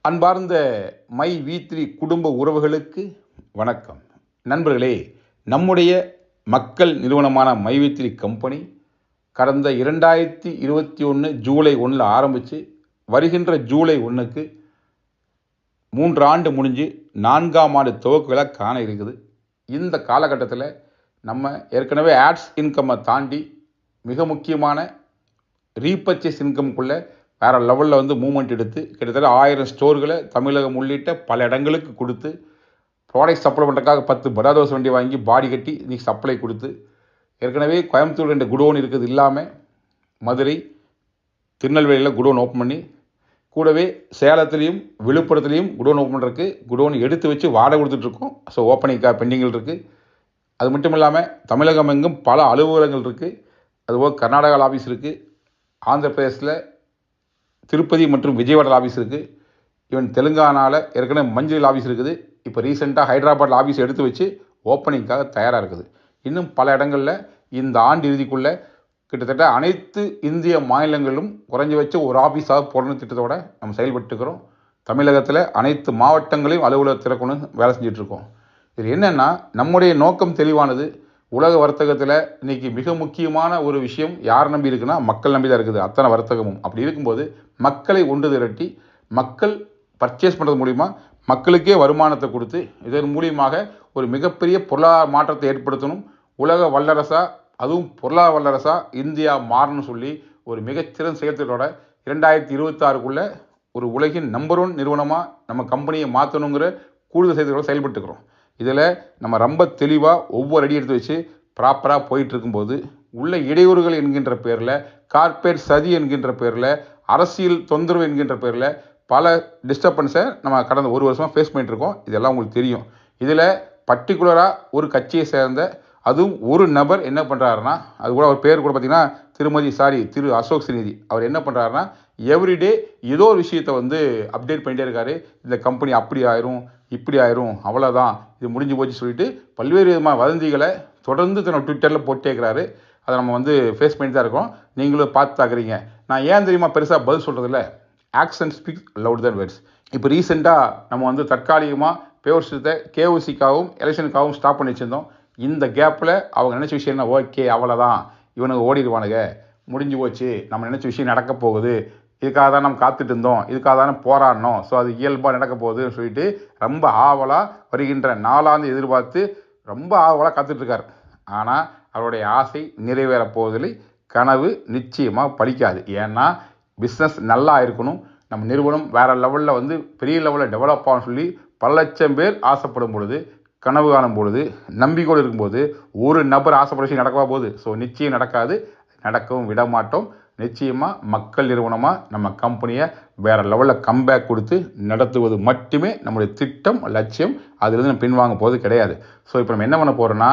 அன்பார்ந்த மை வி3 குடும்ப உறவுகளுக்கு வணக்கம். நண்பர்களே, நம்முடைய மக்கள் நிறுவனமான மை வி3 கம்பெனி கடந்த 2021 ஜூலை 1 ஆரம்பித்து வருகின்ற ஜூலை 1க்கு 3 ஆண்டு முடிஞ்சு 4ஆம் ஆண்டு துவக்க விழா காண இருக்குது. இந்த காலகட்டத்தில் நம்ம ஏற்கனவே ஆட்ஸ் இன்கம்மை தாண்டி மிக முக்கியமான ரீபர்ச்சேஸ் இன்கம்குள்ளே வேறு லெவலில் மூவ்மெண்ட் எடுத்து கிட்டத்தட்ட 1000 ஸ்டோர்களை தமிழகம் உள்ளிட்ட பல இடங்களுக்கு கொடுத்து ப்ராடக்ட் சப்ளை பண்ணுறதுக்காக 10 படாதோஸ் வண்டி வாங்கி பாடி கட்டி இன்றைக்கி சப்ளை கொடுத்து ஏற்கனவே கோயம்புத்தூர் 2 குடோன் இருக்குது இல்லாமல் மதுரை திருநெல்வேலியில் குடோன் ஓப்பன் பண்ணி கூடவே சேலத்துலேயும் விழுப்புரத்துலேயும் குடோன் ஓப்பன் பண்ணுறதுக்கு குடோன் எடுத்து வச்சு வாடகை கொடுத்துட்ருக்கோம். ஸோ ஓப்பனிங்காக பெண்டிங்கில் இருக்குது. அது மட்டும் இல்லாமல் தமிழகம் எங்கும் பல அலுவலகங்கள் இருக்குது. அதுபோக கர்நாடகா ஆஃபீஸ் இருக்குது, ஆந்திர பிரதேசில் திருப்பதி மற்றும் விஜயவாடா ஆஃபீஸ் இருக்குது, ஈவன் தெலுங்கானாவில் ஏற்கனவே மஞ்சள் ஆஃபீஸ் இருக்குது. இப்போ ரீசெண்டாக ஹைதராபாத்தில் ஆஃபீஸ் எடுத்து வச்சு ஓப்பனிங்காக தயாராக இருக்குது. இன்னும் பல இடங்களில் இந்த ஆண்டு இறுதிக்குள்ளே கிட்டத்தட்ட அனைத்து இந்திய மாநிலங்களிலும் குறைஞ்சபட்சம் ஒரு ஆஃபீஸாக போடணும் திட்டத்தோடு நம்ம செயல்பட்டுக்கிறோம். தமிழகத்தில் அனைத்து மாவட்டங்களையும் அலுவலக திறக்கணும் வேலை செஞ்சிட்ருக்கோம். இது என்னென்னா, நம்முடைய நோக்கம் தெளிவானது. உலக வர்த்தகத்தில் இன்றைக்கி மிக முக்கியமான ஒரு விஷயம் யார் நம்பி இருக்குன்னா, மக்கள் நம்பி தான் இருக்குது அத்தனை வர்த்தகமும். அப்படி இருக்கும்போது மக்களை ஒன்று திரட்டி மக்கள் பர்ச்சேஸ் பண்ணுறது மூலிமா மக்களுக்கே வருமானத்தை கொடுத்து இதன் மூலியமாக ஒரு மிகப்பெரிய பொருளாதார மாற்றத்தை ஏற்படுத்தணும். உலக வல்லரசாக, அதுவும் பொருளாதார வல்லரசாக இந்தியா மாறணும்னு சொல்லி ஒரு மிகச்சிறந்த செயல்திட்டத்தோட 2026க்குள்ளே ஒரு உலகின் நம்பர் 1 நிறுவனமாக நம்ம கம்பெனியை மாற்றணுங்கிற கூடுதல் செயல்திட்டத்தோடு செயல்பட்டுக்கிறோம். இதில் நம்ம ரொம்ப தெளிவாக ஒவ்வொரு அடி எடுத்து வச்சு ப்ராப்பராக போயிட்டுருக்கும்போது உள்ள இடையூறுகள் என்கின்ற பேரில், கார்ப்பரேட் சதி என்கின்ற பேரில், அரசியல் தொந்தரவு என்கின்ற பேரில் பல டிஸ்டர்பன்ஸை நம்ம கடந்த ஒரு வருஷமாக ஃபேஸ் பண்ணிகிட்ருக்கோம். இதெல்லாம் உங்களுக்கு தெரியும். இதில் பர்டிகுலராக ஒரு கட்சியை சேர்ந்த அதுவும் ஒரு நபர் என்ன பண்ணுறாருன்னா, அது கூட அவர் பேர் கூட பார்த்திங்கன்னா திரு அசோக் ஸ்ரீநிதி. அவர் என்ன பண்ணுறாருன்னா, எவ்ரிடே ஏதோ ஒரு விஷயத்தை அப்டேட் பண்ணிகிட்டே இருக்காரு. இந்த கம்பெனி அப்படி ஆயிரும், இப்படி ஆயிரும், அவ்வளோதான், இது முடிஞ்சு போச்சு சொல்லிட்டு பல்வேறு விதமான வதந்திகளை தொடர்ந்து தன்னோட ட்விட்டரில் போட்டேக்கிறாரு. அதை நம்ம ஃபேஸ் பண்ணி தான் இருக்கோம். நீங்களும் பார்த்து தாக்குறீங்க. நான் ஏன் தெரியுமா பெருசாக பதில் சொல்கிறதில்ல, ஆக்ஷன் ஸ்பீக்ஸ் லவுட் தேன் வேர்ட்ஸ். இப்போ ரீசெண்டாக நம்ம தற்காலிகமாக பேவர்ஸத்தை கேஓசிக்காகவும் எலெக்ஷனுக்காகவும் ஸ்டாப் பண்ணி வச்சுருந்தோம். இந்த கேப்பில் அவங்க நினச்ச விஷயம்னா, ஓகே அவ்வளோதான், இவனுக்கு ஓடிடுவானுங்க, முடிஞ்சு போச்சு, நம்ம நினச்ச விஷயம் நடக்க போகுது, இதுக்காக தான் நம்ம காத்துட்டு இருந்தோம், இதுக்காக தானே போராடணும், ஸோ அது இயல்பாக நடக்க போகுதுன்னு சொல்லிட்டு ரொம்ப ஆவலாக வருகின்ற 4ஆம் தேதி எதிர்பார்த்து ரொம்ப ஆவலாக காத்துட்ருக்கார். ஆனால் அவருடைய ஆசை நிறைவேற போவதில்லை. கனவு நிச்சயமாக பலிக்காது. ஏன்னா பிஸ்னஸ் நல்லா இருக்கணும், நம்ம நிறுவனம் வேறு லெவலில் பெரிய லெவலில் டெவலப் ஆகணும்னு சொல்லி பல லட்சம் பேர் ஆசைப்படும் பொழுது, கனவு காணும் பொழுது, நம்பிக்கையோடு இருக்கும்போது ஒரு நபர் ஆசைப்பட விஷயம் நடக்கவா போகுது? ஸோ நிச்சயம் நடக்காது, நடக்கவும் விட மாட்டோம். நிச்சயமாக மக்கள் நிறுவனமாக நம்ம கம்பெனியை வேறு லெவலில் கம்பேக் கொடுத்து நடத்துவது மட்டுமே நம்முடைய திட்டம், லட்சியம். அதுலேருந்து நம்ம பின்வாங்க போகிறது கிடையாது. ஸோ இப்போ நம்ம என்ன பண்ண போகிறோன்னா,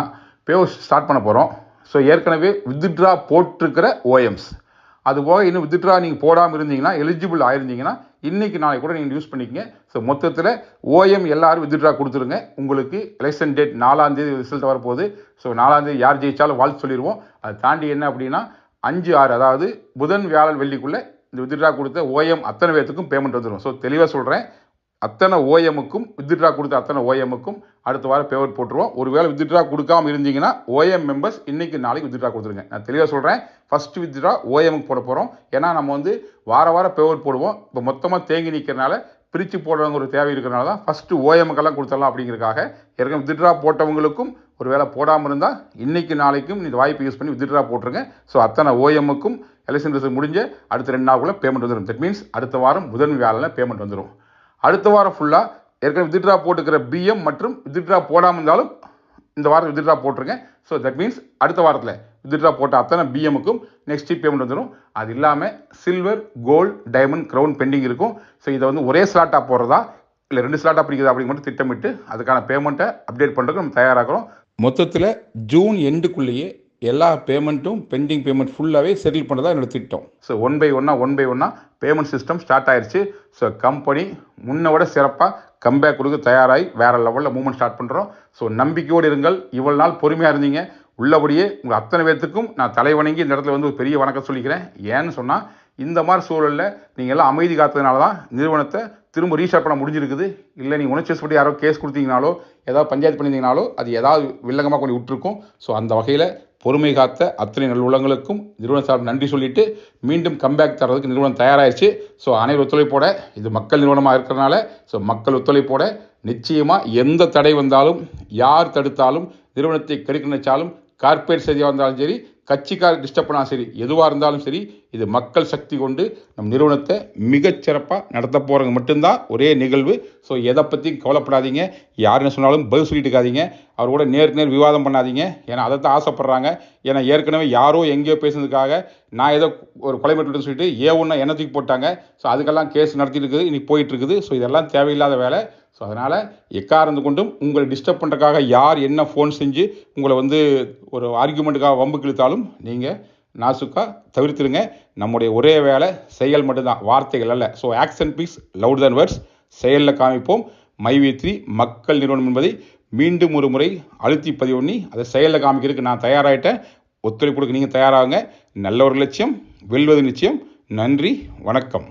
பேவர்ஸ் ஸ்டார்ட் பண்ண போகிறோம். ஸோ ஏற்கனவே வித்ட்ரா போட்டிருக்கிற ஓஎம்ஸ், அதுபோக இன்னும் வித்ட்ரா நீங்கள் போடாமல் இருந்தீங்கன்னா, எலிஜிபிள் ஆயிருந்தீங்கன்னா இன்றைக்கி நாளைக்கு கூட நீங்கள் யூஸ் பண்ணிக்கங்க. ஸோ மொத்தத்தில் ஓஎம் எல்லோரும் வித்ட்ரா கொடுத்துருங்க. உங்களுக்கு எலெக்ஷன் டேட் 4ஆம் தேதி ரிசல்ட் வரப்போகுது. ஸோ 4ஆம் தேதி யார் ஜெயிச்சாலும் வாழ்த்து சொல்லிடுவோம். அதை தாண்டி என்ன அப்படின்னா 5, 6 அதாவது புதன், வியாழன், வெள்ளிக்குள்ளே இந்த வித்ட்ரா கொடுத்த ஓஎம் அத்தனை பேர்த்துக்கும் பேமெண்ட் வந்துடும். ஸோ தெளிவாக சொல்கிறேன், அத்தனை ஓஎம்முக்கும் வித்ட்ரா கொடுத்த அத்தனை ஓஎம்முக்கும் அடுத்த வாரம் பேமெண்ட் போட்டுருவோம். ஒருவேளை வித்ட்ரா கொடுக்காமல் இருந்தீங்கன்னா ஓஎம் மெம்பர்ஸ் இன்றைக்கி நாளைக்கு வித்ட்ரா கொடுத்துருங்க. நான் தெளிவாக சொல்கிறேன், ஃபஸ்ட்டு வித்ட்ரா ஓஎம்முக்கு போட போகிறோம். ஏன்னா நம்ம வாரம் பேமெண்ட் போடுவோம். இப்போ மொத்தமாக தேங்கி நிற்கிறனால பிரித்து போடுறவங்க ஒரு தேவை இருக்கிறனால தான் ஃபஸ்ட்டு ஓஎம்முக்கெல்லாம் கொடுத்துடலாம் அப்படிங்கிறதுக்காக. ஏற்கனவே வித்ட்ரா போட்டவங்களுக்கும் ஒரு வேளை போடாமல் இருந்தால் இன்றைக்கி நாளைக்கும் இந்த வாய்ப்பை யூஸ் பண்ணி வித்ட்ரா போட்டுருங்க. ஸோ அத்தனை ஓஎம்முக்கும் எலெக்ஷன் ரிசல்ட் முடிஞ்ச அடுத்த 2 நாளுக்குள்ளே பேமெண்ட் வந்துடும். தட் மீன்ஸ் அடுத்த வாரம் புதன், வியாழனில் பேமெண்ட் வந்துடும். அடுத்த வாரம் ஃபுல்லாக ஏற்கனவே வித்ட்ரா போட்டுக்கிற பிஎம் மற்றும் வித்ட்ரா போடாமல் இருந்தாலும் இந்த வாரம் வித்ட்ரா போட்டுருங்க. ஸோ தட் மீன்ஸ் அடுத்த வாரத்தில் வித்ட்ரா போட்ட அத்தனை பிஎம்முக்கும் நெக்ஸ்ட் வீக் பேமெண்ட் வந்துடும். அது இல்லாமல் silver, gold, diamond, crown pending இருக்கும். ஸோ இதை ஒரே ஸ்லாட்டாக போடுறதா இல்லை 2 ஸ்லாட்டாக பிடிக்குதா அப்படின்னு மட்டும் திட்டமிட்டு அதுக்கான பேமெண்ட்டை அப்டேட் பண்ணுறதுக்கு நம்ம தயாராகிறோம். மொத்தத்தில் ஜூன் எண்டுக்குள்ளேயே எல்லா பேமெண்ட்டும் பெண்டிங் பேமெண்ட் ஃபுல்லாகவே செட்டில் பண்ணுறதா என்னோட திட்டம். ஸோ ஒன் பை ஒன்னாக பேமெண்ட் சிஸ்டம் ஸ்டார்ட் ஆயிடுச்சு. ஸோ கம்பெனி முன்ன விட சிறப்பாக கம்பேக் கொடுக்க தயாராகி வேறு லெவலில் மூவ்மெண்ட் ஸ்டார்ட் பண்ணுறோம். ஸோ நம்பிக்கையோடு இருங்கள். இவ்வளோ நாள் பொறுமையாக இருந்தீங்க. உள்ளபடியே உங்கள் அத்தனை பேர்த்துக்கும் நான் தலைவணங்கி இந்த இடத்துல ஒரு பெரிய வணக்கம் சொல்லிக்கிறேன். ஏன்னு சொன்னால் இந்த மாதிரி சூழலில் நீங்கள் எல்லாம் அமைதி காத்ததுனால தான் நிறுவனத்தை திரும்ப ரீஸ்டார்ட் பண்ண முடிஞ்சிருக்குது. இல்லை நீங்கள் உணர்ச்சிவசப்பட்டு யாரோ கேஸ் கொடுத்தீங்கனாலோ ஏதாவது பஞ்சாயத்து பண்ணியிருந்தீங்கனாலோ அது ஏதாவது வில்லங்கமாக கொண்டு விட்டுருக்கும். ஸோ அந்த வகையில் பொறுமை காத்த அத்தனை நல்லுள்ளங்களுக்கும் நிறுவன சார்பு நன்றி சொல்லிட்டு மீண்டும் கம்பேக் தரதுக்கு நிறுவனம் தயாராகிடுச்சு. ஸோ அனைவரும் ஒத்துழைப்போட, இது மக்கள் நிறுவனமாக இருக்கிறனால ஸோ மக்கள் ஒத்துழைப்போட நிச்சயமாக எந்த தடை வந்தாலும், யார் தடுத்தாலும், நிறுவனத்தை கெடுக்க நினைச்சாலும், கார்ப்பரேட் செய்தியாக இருந்தாலும் சரி, கட்சிக்கார டிஸ்டர்ப் பண்ணாலும் சரி, எதுவாக இருந்தாலும் சரி, இது மக்கள் சக்தி கொண்டு நம் நிறுவனத்தை மிகச்சிறப்பாக நடத்த போகிறவங்க மட்டும்தான் ஒரே நிகழ்வு. ஸோ எதை பற்றியும் கவலைப்படாதீங்க. யார் என்ன சொன்னாலும் பதில் சொல்லிட்டு இருக்காதீங்க. அவர் கூட நேருக்கு நேர் விவாதம் பண்ணாதீங்க. ஏன்னா அதை தான் ஆசைப்பட்றாங்க. ஏன்னா ஏற்கனவே யாரோ எங்கேயோ பேசுனதுக்காக நான் ஏதோ ஒரு கொலை மிரட்டல்னு சொல்லிட்டு ஒன்று என்ன தூக்கி போட்டாங்க. ஸோ அதுக்கெல்லாம் கேஸ் நடத்திட்டு இருக்குது, இன்னைக்கு போயிட்டு இருக்குது. ஸோ இதெல்லாம் தேவையில்லாத வேலை. ஸோ அதனால் எக்காரணத்து கொண்டும் உங்களை டிஸ்டர்ப் பண்ணுறதுக்காக யார் என்ன ஃபோன் செஞ்சு உங்களை ஒரு ஆர்கியூமெண்ட்டுக்காக வம்புக்கு இழுத்தாலும் நீங்கள் நாசுக்காக தவிர்த்துருங்க. நம்முடைய ஒரே வேலை செயல் மட்டும்தான், வார்த்தைகள் அல்ல. ஸோ ஆக்ஷன் ஸ்பீக்ஸ் லவுடர் தென் வேர்ட்ஸ். செயலில் காமிப்போம். மைவி3 மக்கள் நிறுவனம் என்பதை மீண்டும் ஒரு முறை அழுத்தி பதிவு பண்ணி அதை செயலில் காமிக்கிறதுக்கு நான் தயாராகிட்டேன். ஒத்துழைப்பு கொடுக்க நீங்கள் தயாராகுங்க. நல்ல ஒரு லட்சியம் வெல்வது நிச்சயம். நன்றி, வணக்கம்.